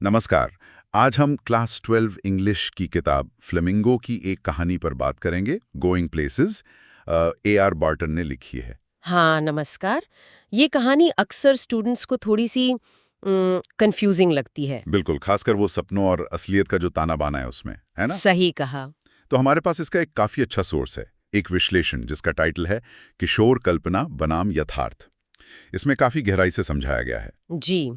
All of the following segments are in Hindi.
नमस्कार। आज हम क्लास 12 इंग्लिश की किताब फ्लेमिंगो की एक कहानी पर बात करेंगे, गोइंग प्लेसेस। A.R. बार्टन ने लिखी है। हाँ, नमस्कार। ये कहानी अक्सर स्टूडेंट्स को थोड़ी सी कंफ्यूजिंग लगती है। बिल्कुल, खासकर वो सपनों और असलियत का जो ताना बाना है उसमें, है ना? सही कहा। तो हमारे पास इसका एक काफी अच्छा सोर्स है, एक विश्लेषण जिसका टाइटल है किशोर कल्पना बनाम यथार्थ। इसमें काफी गहराई से समझाया गया है। जी।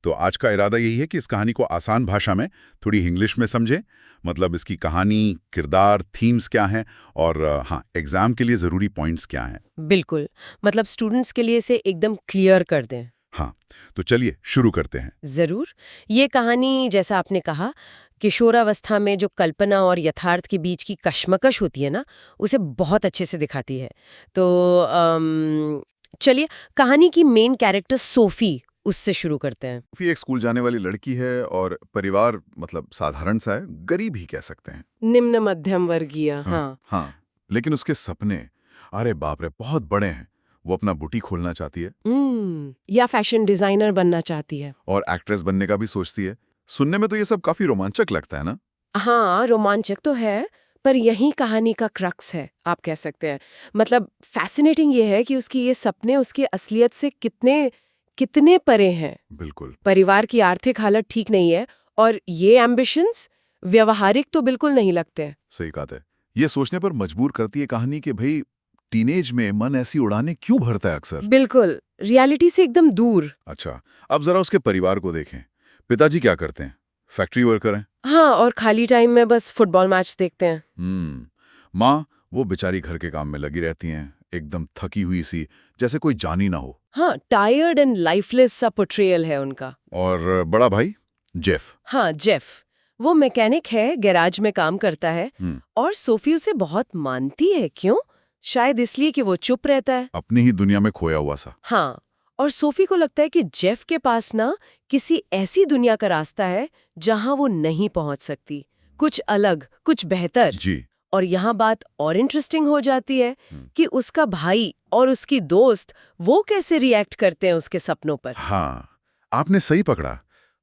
तो आज का इरादा यही है कि इस कहानी को आसान भाषा में, थोड़ी इंग्लिश में समझें। मतलब इसकी कहानी, किरदार, थीम्स क्या हैं और हाँ, एग्जाम के लिए ज़रूरी पॉइंट्स क्या हैं। बिल्कुल। मतलब स्टूडेंट्स के लिए इसे एकदम क्लियर कर दें। हाँ, तो चलिए शुरू करते हैं। ज़रूर। ये कहानी, जैसा आपने कहा, किशोरावस्था में जो कल्पना और यथार्थ के बीच की कश्मकश होती है ना, उसे बहुत अच्छे से दिखाती है। तो चलिए, कहानी की मेन कैरेक्टर सोफी, उससे शुरू करते हैं। सोफी एक स्कूल जाने वाली लड़की है और परिवार मतलब साधारण सा है, गरीब ही कह सकते हैं। निम्न मध्यम वर्गीय। हाँ हाँ, लेकिन उसके सपने, अरे बाप रे, बहुत बड़े हैं। वो अपना बुटीक खोलना चाहती है या फैशन डिजाइनर बनना चाहती है। और एक्ट्रेस बनने का भी सोचती है। सुनने में तो ये सब काफी रोमांचक लगता है ना। हाँ, रोमांचक तो है, पर यही कहानी का क्रक्स है, आप कह सकते हैं। मतलब फैसिनेटिंग ये है कि उसकी ये सपने उसकी असलियत से कितने कितने परे हैं। बिल्कुल परिवार की आर्थिक हालत ठीक नहीं है और ये एम्बिशंस व्यवहारिक तो बिल्कुल नहीं लगते। सही कहा है। ये सोचने पर मजबूर करती है कहानी कि भाई, टीनेज में मन ऐसी उड़ाने क्यों भरता है अक्सर। बिल्कुल, रियलिटी से एकदम दूर। अच्छा, अब जरा उसके परिवार को देखें। पिताजी क्या करते हैं? फैक्ट्री वर्कर हैं। हाँ, और खाली टाइम में बस फुटबॉल मैच देखते हैं। माँ, वो बेचारी घर के काम में लगी रहती हैं, एकदम थकी हुई सी, जैसे कोई जान ही ना हो। हाँ, टायर्ड एंड लाइफलेस सा पोर्ट्रेयल है उनका। और बड़ा भाई जेफ। हाँ, जेफ। वो मैकेनिक है, गैराज में काम करता है और सोफी उसे बहुत मानती है। क्यों? शायद इसलिए कि वो चुप रहता है। अपनी ही दुनिया में खोया हुआ सा। हाँ, और सोफी को लगता है कि जेफ के पास ना किसी ऐसी दुनिया का रास्ता है जहां वो नहीं पहुंच सकती। कुछ अलग, कुछ बेहतर। जी। और यहाँ बात और इंटरेस्टिंग हो जाती है कि उसका भाई और उसकी दोस्त वो कैसे रिएक्ट करते हैं उसके सपनों पर। हाँ, आपने सही पकड़ा।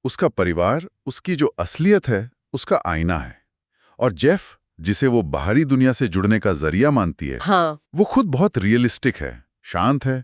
उसका परिवार उसकी जो असलियत है उसका आईना है, और जेफ, जिसे वो बाहरी दुनिया से जुड़ने का जरिया मानती है, हाँ, वो खुद बहुत रियलिस्टिक है, शांत है,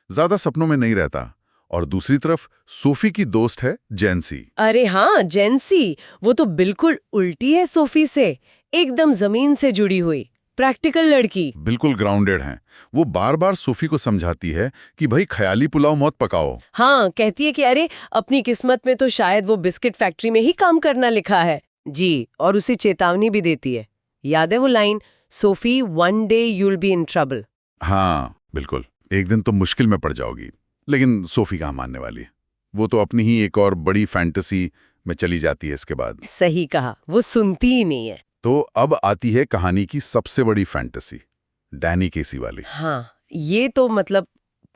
ज्यादा सपनों में नहीं रहता। और दूसरी तरफ सोफी की दोस्त है जेंसी। अरे हाँ, जेंसी, वो तो बिल्कुल उल्टी है सोफी से, एकदम जमीन से जुड़ी हुई, प्रैक्टिकल लड़की। बिल्कुल ग्राउंडेड हैं। वो बार बार सोफी को समझाती है कि भाई ख्याली पुलाव मत पकाओ। हाँ, कहती है कि अरे अपनी किस्मत में तो शायद वो बिस्किट फैक्ट्री में ही काम करना लिखा है। जी, और उसे चेतावनी भी देती है। याद है वो line, Sophie one day you'll be in trouble. हाँ बिल्कुल, एक दिन तो मुश्किल में पड़ जाओगी। लेकिन सोफी कहाँ मानने वाली है? वो तो अपनी ही एक और बड़ी फैंटेसी में चली जाती है इसके बाद। सही कहा, वो सुनती ही नहीं है। तो अब आती है कहानी की सबसे बड़ी फैंटेसी, डैनी केसी वाली। हाँ, ये तो मतलब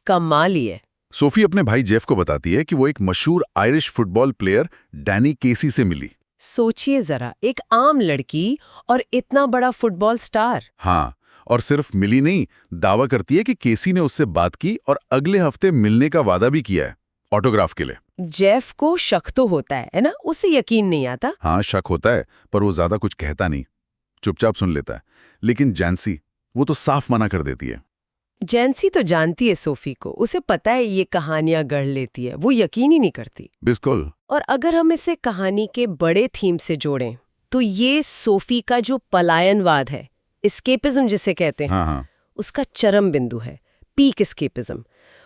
कमाल ही है। सोफी अपने भाई जेफ को बताती है कि वो एक मशहूर आयरिश फुटबॉल प्लेयर डैनी केसी से मिली। सोचिए जरा, एक आम लड़की और इतना बड़ा फुटबॉल स्टार। हाँ, और सिर्फ मिली नहीं, दावा करती है कि केसी ने उससे बात की और अगले हफ्ते मिलने का वादा भी किया है, ऑटोग्राफ के लिए। जेफ को शक तो होता है ना, उसे यकीन नहीं आता। हाँ, शक होता है, पर वो ज्यादा कुछ कहता नहीं, चुपचाप सुन लेता है। लेकिन जैंसी, वो तो साफ मना कर देती है। जेंसी तो जानती है सोफी को, उसे पता है ये कहानियां गढ़ लेती है, वो यकीन ही नहीं करती। बिल्कुल। और अगर हम इसे कहानी के बड़े थीम से जोड़ें, तो ये सोफी का जो पलायनवाद है, एस्केपिज्म जिसे कहते हैं, हाँ हाँ। उसका चरम बिंदु है, पीक एस्केपिज्म।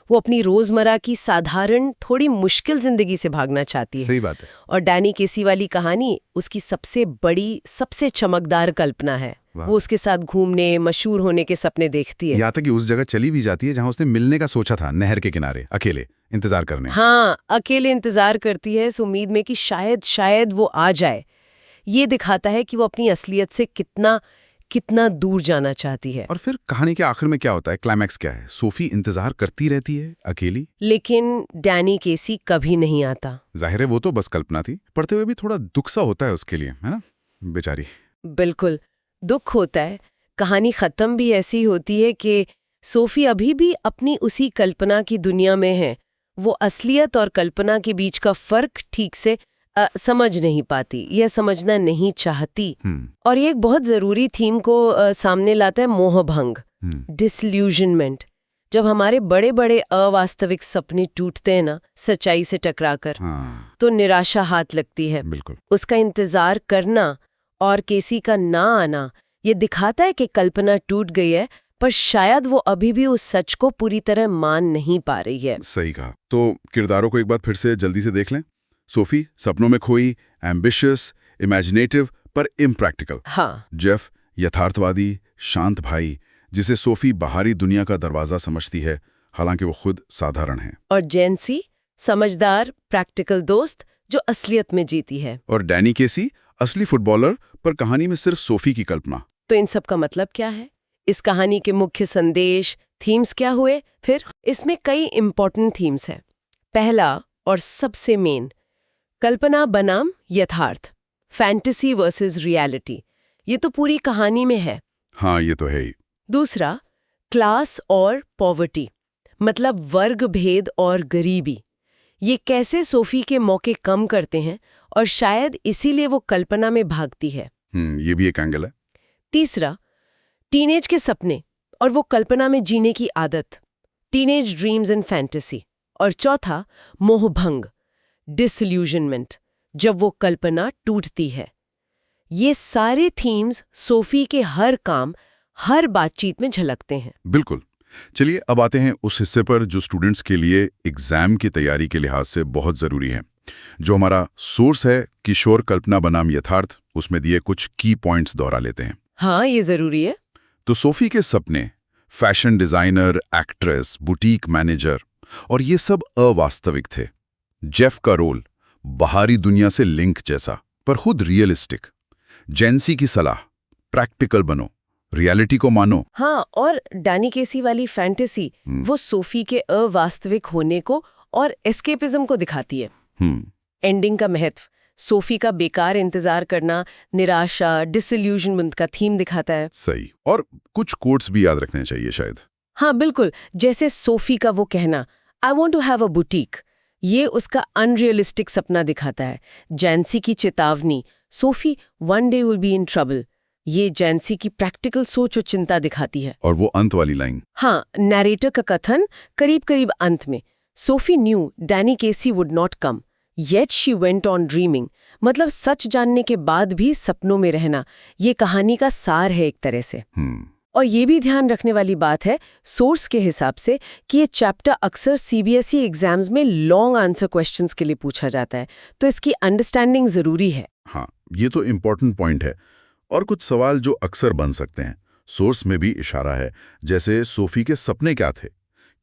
वो अपनी रोजमर्रा की साधारण, थोड़ी मुश्किल जिंदगी से भागना चाहती है। सही बात है। और डैनी केसी वाली कहानी उसकी सबसे बड़ी, सबसे चमकदार कल्पना है। वो उसके साथ घूमने, मशहूर होने के सपने देखती है। यहाँ तक कि उस जगह चली भी जाती है जहाँ उसने मिलने का सोचा था, नहर के किनारे, अकेले इंतजार करने। हाँ, अकेले इंतजार करती है इस उम्मीद में कि शायद वो आ जाए। ये दिखाता है कि वो अपनी असलियत से कितना कितना दूर जाना चाहती है। और फिर कहानी के आखिर में क्या होता है, क्लाइमैक्स क्या है? सोफी इंतजार करती रहती है अकेली, लेकिन डैनी केसी कभी नहीं आता। जाहिर है वो तो बस कल्पना थी। पढ़ते हुए भी थोड़ा दुख सा होता है उसके लिए, है ना, बेचारी। बिल्कुल, दुख होता है। कहानी खत्म भी ऐसी होती है कि सोफी अभी भी अपनी उसी कल्पना की दुनिया में है। वो असलियत और कल्पना के बीच का फर्क ठीक से समझ नहीं पाती या समझना नहीं चाहती। और ये एक बहुत ज़रूरी थीम को सामने लाता है, मोहभंग, डिसल्यूजनमेंट। जब हमारे बड़े बड़े अवास्तविक सपने टूटते हैं ना, सच्चाई से टकराकर, तो निराशा हाथ लगती है। बिल्कुल। उसका इंतजार करना और केसी का ना आना ये दिखाता है कि कल्पना टूट गई है, पर शायद वो अभी भी उस सच को पूरी तरह मान नहीं पा रही है। सही कहा। तो किरदारों को एक बार फिर से जल्दी से देख लें। सोफी सपनों में खोई, एम्बिशियस, इमेजिनेटिव पर इम्प्रैक्टिकल। हाँ। जेफ यथार्थवादी, शांत भाई, जिसे सोफी बाहरी दुनिया का दरवाजा समझती है, हालांकि वो खुद साधारण है। और जेंसी समझदार, प्रैक्टिकल दोस्त जो असलियत में जीती है। और डैनी केसी असली फुटबॉलर, पर कहानी में सिर्फ सोफी की कल्पना। तो इन सब का मतलब क्या है? इस कहानी के मुख्य संदेश, थीम्स क्या हुए? फिर इसमें कई इंपॉर्टेंट थीम्स हैं। पहला और सबसे मेन, कल्पना बनाम यथार्थ, फैंटेसी वर्सेस रियलिटी। ये तो पूरी कहानी में है। हाँ, ये तो है ही। दूसरा, क्लास और पॉवर्टी, मतलब वर्ग भेद और गरीबी। ये कैसे सोफी के मौके कम करते हैं और शायद इसीलिए वो कल्पना में भागती है। ये भी एक एंगल है। तीसरा, टीनेज के सपने और वो कल्पना में जीने की आदत, टीनेज ड्रीम्स एंड फैंटेसी। और चौथा, मोहभंग, डिसल्यूजनमेंट, जब वो कल्पना टूटती है। ये सारे थीम्स सोफी के हर काम, हर बातचीत में झलकते हैं। बिल्कुल। चलिए अब आते हैं उस हिस्से पर जो स्टूडेंट्स के लिए एग्जाम की तैयारी के लिहाज से बहुत जरूरी है। जो हमारा सोर्स है किशोर कल्पना बनाम यथार्थ, उसमें दिए कुछ की पॉइंट्स दोहरा लेते हैं। हाँ, ये जरूरी है। तो सोफी के सपने fashion designer, actress, boutique manager, और ये सब अवास्तविक थे। जेफ का रोल बाहरी दुनिया से लिंक जैसा, पर खुद रियलिस्टिक। जेंसी की सलाह, प्रैक्टिकल बनो, रियलिटी को मानो। हाँ, और डैनी केसी वाली फैंटेसी वो सोफी के अवास्तविक होने को और एस्केपिज्म को दिखाती है। एंडिंग का महत्व, सोफी का बेकार इंतजार करना, निराशा, डिसइल्यूजनमेंट का थीम दिखाता है। सही। और कुछ कोट्स भी याद रखने चाहिए शायद। हाँ बिल्कुल, जैसे सोफी का वो कहना, I want to have a boutique, ये उसका अनरियलिस्टिक सपना दिखाता है। जेंसी की चेतावनी, Sophie one day will be in trouble, ये जेंसी की प्रैक्टिकल सोच और चिंता दिखाती है। और वो अंत वाली लाइन, हाँ, नैरेटर का कथन करीब करीब अंत में, Sophie knew Danny Casey would not come yet she went on dreaming, मतलब सच जानने के बाद भी सपनों में रहना, ये कहानी का सार है एक तरह से। और ये भी ध्यान रखने वाली बात है सोर्स के हिसाब से कि ये चैप्टर अक्सर सीबीएसई एग्जाम्स में लॉन्ग आंसर क्वेश्चंस के लिए पूछा जाता है, तो इसकी अंडरस्टैंडिंग जरूरी है। हाँ, ये तो इम्पोर्टेंट पॉइंट है। और कुछ सवाल जो अक्सर बन सकते हैं, सोर्स में भी इशारा है, जैसे सोफी के सपने क्या थे,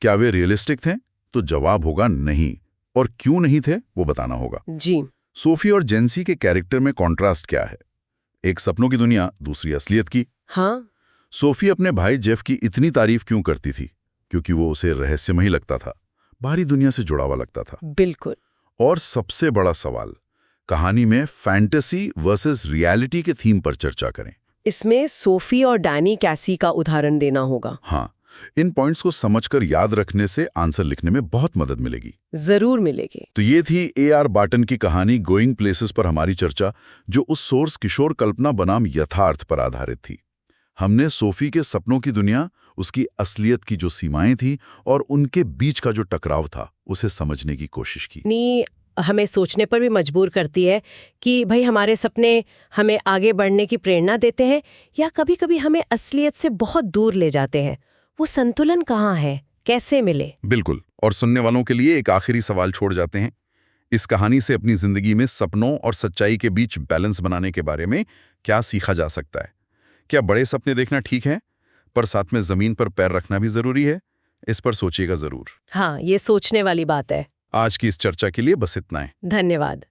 क्या वे रियलिस्टिक थे? तो जवाब होगा नहीं, और क्यों नहीं थे वो बताना होगा। जी। सोफी और जेंसी के कैरेक्टर में कॉन्ट्रास्ट क्या है? एक सपनों की दुनिया, दूसरी असलियत की। हाँ, सोफी अपने भाई जेफ की इतनी तारीफ क्यों करती थी? क्योंकि वो उसे रहस्यमयी लगता था, बाहरी दुनिया से जुड़ा हुआ लगता था। बिल्कुल। और सबसे बड़ा सवाल, कहानी में फैंटेसी वर्सेस रियलिटी के थीम पर चर्चा करें। इसमें सोफी और डैनी कैसी का उदाहरण देना होगा। हाँ, इन पॉइंट्स को समझकर याद रखने से आंसर लिखने में बहुत मदद मिलेगी। जरूर मिलेगी। तो ये थी ए.आर. बार्टन की कहानी गोइंग प्लेसेस पर हमारी चर्चा, जो उस सोर्स किशोर कल्पना बनाम यथार्थ पर आधारित थी। हमने सोफी के सपनों की दुनिया, उसकी असलियत की जो सीमाएं थी और उनके बीच का जो टकराव था, उसे समझने की कोशिश की। हमें सोचने पर भी मजबूर करती है कि भाई हमारे सपने हमें आगे बढ़ने की प्रेरणा देते हैं या कभी-कभी हमें असलियत से बहुत दूर ले जाते हैं। वो संतुलन कहाँ है, कैसे मिले? बिल्कुल। और सुनने वालों के लिए एक आखिरी सवाल छोड़ जाते हैं। इस कहानी से अपनी जिंदगी में सपनों और सच्चाई के बीच बैलेंस बनाने के बारे में क्या सीखा जा सकता है? क्या बड़े सपने देखना ठीक है, पर साथ में जमीन पर पैर रखना भी जरूरी है? इस पर सोचिएगा जरूर। हाँ, ये सोचने वाली बात है। आज की इस चर्चा के लिए बस इतना है। धन्यवाद।